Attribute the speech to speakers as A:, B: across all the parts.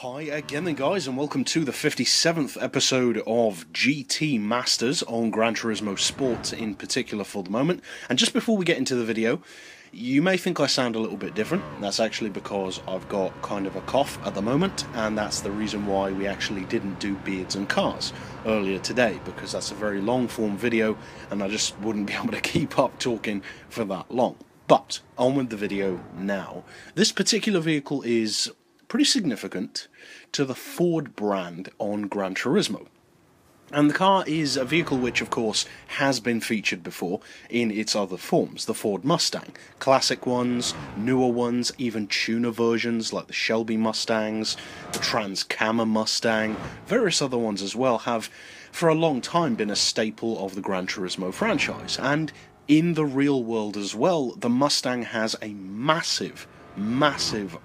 A: Hi again then guys, and welcome to the 57th episode of GT Masters on Gran Turismo Sport in particular for the moment. And just before we get into the video, you may think I sound a little bit different. That's actually because I've got kind of a cough at the moment, and that's the reason why we actually didn't do beards and cars earlier today, because that's a very long form video and I just wouldn't be able to keep up talking for that long. But on with the video now. This particular vehicle is pretty significant to the Ford brand on Gran Turismo. And the car is a vehicle which, of course, has been featured before in its other forms. The Ford Mustang. Classic ones, newer ones, even tuner versions like the Shelby Mustangs, the Trans-Cam Mustang, various other ones as well have for a long time been a staple of the Gran Turismo franchise. And in the real world as well, the Mustang has a massive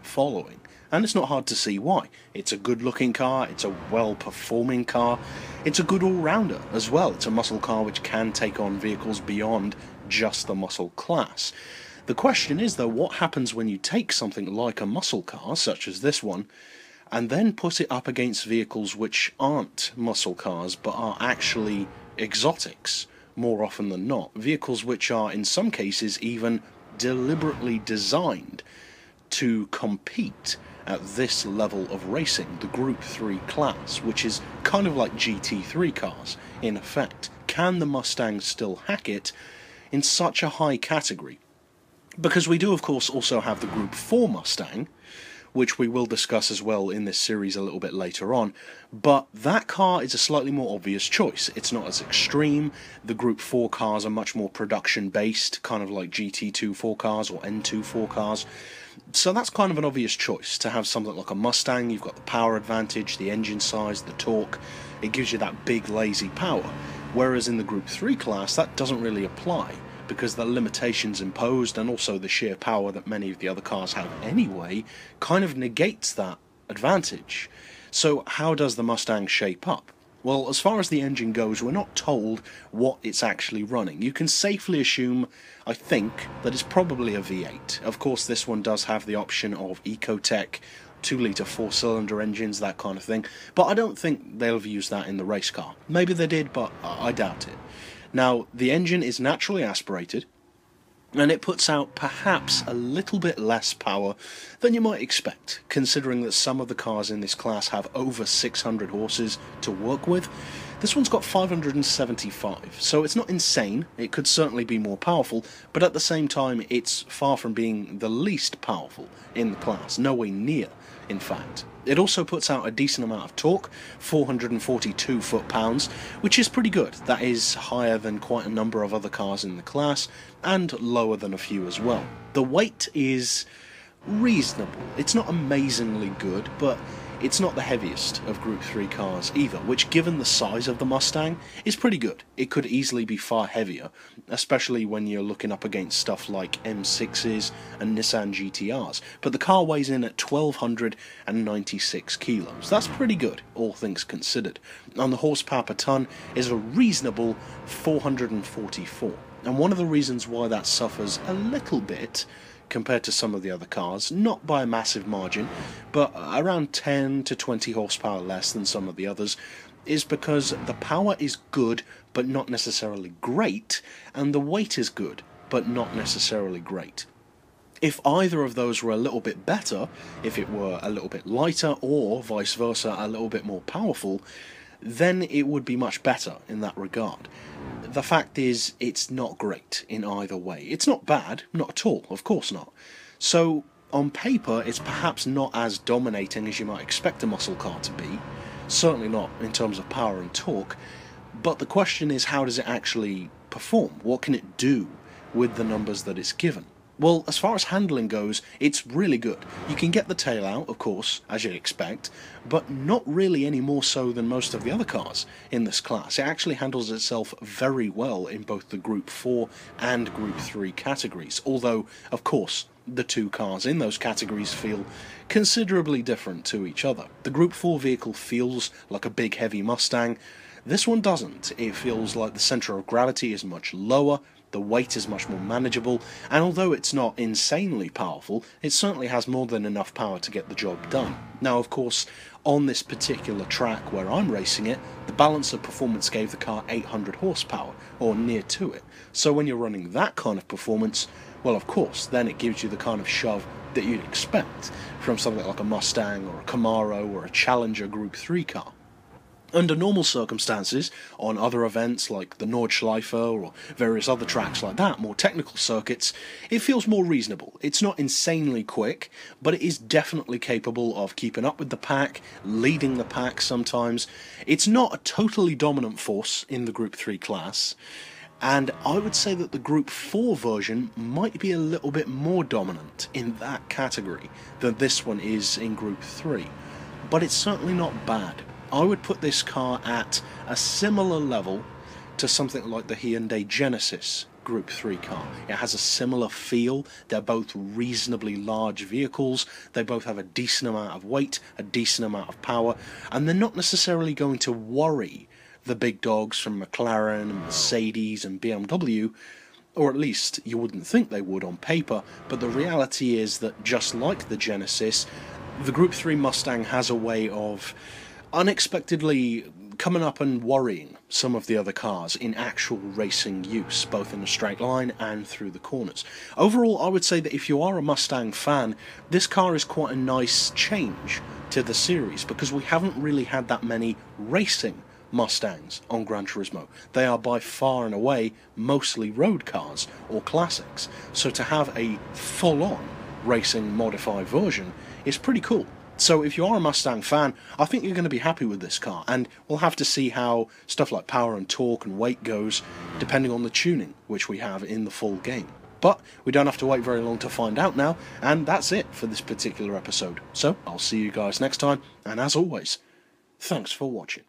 A: following. And it's not hard to see why. It's a good looking car, it's a well performing car, it's a good all-rounder as well. It's a muscle car which can take on vehicles beyond just the muscle class. The question is though, what happens when you take something like a muscle car, such as this one, and then put it up against vehicles which aren't muscle cars but are actually exotics, more often than not. Vehicles which are in some cases even deliberately designed to compete at this level of racing, the Group 3 class, which is kind of like GT3 cars, in effect. Can the Mustang still hack it in such a high category? Because we do, of course, also have the Group 4 Mustang, which we will discuss as well in this series a little bit later on, but that car is a slightly more obvious choice. It's not as extreme. The Group 4 cars are much more production-based, kind of like GT2 cars or N2 cars. So that's kind of an obvious choice, to have something like a Mustang. You've got the power advantage, the engine size, the torque. It gives you that big lazy power. Whereas in the Group 3 class, that doesn't really apply, because the limitations imposed and also the sheer power that many of the other cars have anyway kind of negates that advantage. So how does the Mustang shape up? Well, as far as the engine goes, we're not told what it's actually running. You can safely assume, I think, that it's probably a V8. Of course, this one does have the option of Ecotec, 2-litre 4-cylinder engines, that kind of thing, but I don't think they'll have used that in the race car. Maybe they did, but I doubt it. Now, the engine is naturally aspirated, and it puts out perhaps a little bit less power than you might expect, considering that some of the cars in this class have over 600 horses to work with. This one's got 575, so it's not insane. It could certainly be more powerful, but at the same time it's far from being the least powerful in the class, nowhere near, in fact. It also puts out a decent amount of torque, 442 foot-pounds, which is pretty good. That is higher than quite a number of other cars in the class, and lower than a few as well. The weight is reasonable. It's not amazingly good, but it's not the heaviest of Group 3 cars either, which, given the size of the Mustang, is pretty good. It could easily be far heavier, especially when you're looking up against stuff like M6s and Nissan GTRs. But the car weighs in at 1,296 kilos. That's pretty good, all things considered. And the horsepower per tonne is a reasonable 444. And one of the reasons why that suffers a little bit compared to some of the other cars, not by a massive margin, but around 10 to 20 horsepower less than some of the others, is because the power is good but not necessarily great, and the weight is good but not necessarily great. If either of those were a little bit better, if it were a little bit lighter or vice versa a little bit more powerful, then it would be much better in that regard. The fact is, it's not great in either way. It's not bad, not at all, of course not. So, on paper, it's perhaps not as dominating as you might expect a muscle car to be, certainly not in terms of power and torque, but the question is, how does it actually perform? What can it do with the numbers that it's given? Well, as far as handling goes, it's really good. You can get the tail out, of course, as you'd expect, but not really any more so than most of the other cars in this class. It actually handles itself very well in both the Group 4 and Group 3 categories, although, of course, the two cars in those categories feel considerably different to each other. The Group 4 vehicle feels like a big heavy Mustang. This one doesn't. It feels like the centre of gravity is much lower, the weight is much more manageable, and although it's not insanely powerful, it certainly has more than enough power to get the job done. Now, of course, on this particular track where I'm racing it, the balance of performance gave the car 800 horsepower, or near to it. So when you're running that kind of performance, well, of course, then it gives you the kind of shove that you'd expect from something like a Mustang or a Camaro or a Challenger Group 3 car. Under normal circumstances, on other events like the Nordschleife or various other tracks like that, more technical circuits, it feels more reasonable. It's not insanely quick, but it is definitely capable of keeping up with the pack, leading the pack sometimes. It's not a totally dominant force in the Group 3 class, and I would say that the Group 4 version might be a little bit more dominant in that category than this one is in Group 3, but it's certainly not bad. I would put this car at a similar level to something like the Hyundai Genesis Group 3 car. It has a similar feel. They're both reasonably large vehicles. They both have a decent amount of weight, a decent amount of power, and they're not necessarily going to worry the big dogs from McLaren and Mercedes and BMW, or at least you wouldn't think they would on paper, but the reality is that just like the Genesis, the Group 3 Mustang has a way of unexpectedly coming up and worrying some of the other cars in actual racing use, both in a straight line and through the corners. Overall, I would say that if you are a Mustang fan, this car is quite a nice change to the series, because we haven't really had that many racing Mustangs on Gran Turismo. They are by far and away mostly road cars or classics, so to have a full-on racing modified version is pretty cool. So if you are a Mustang fan, I think you're going to be happy with this car, and we'll have to see how stuff like power and torque and weight goes, depending on the tuning which we have in the full game. But we don't have to wait very long to find out now, and that's it for this particular episode. So I'll see you guys next time, and as always, thanks for watching.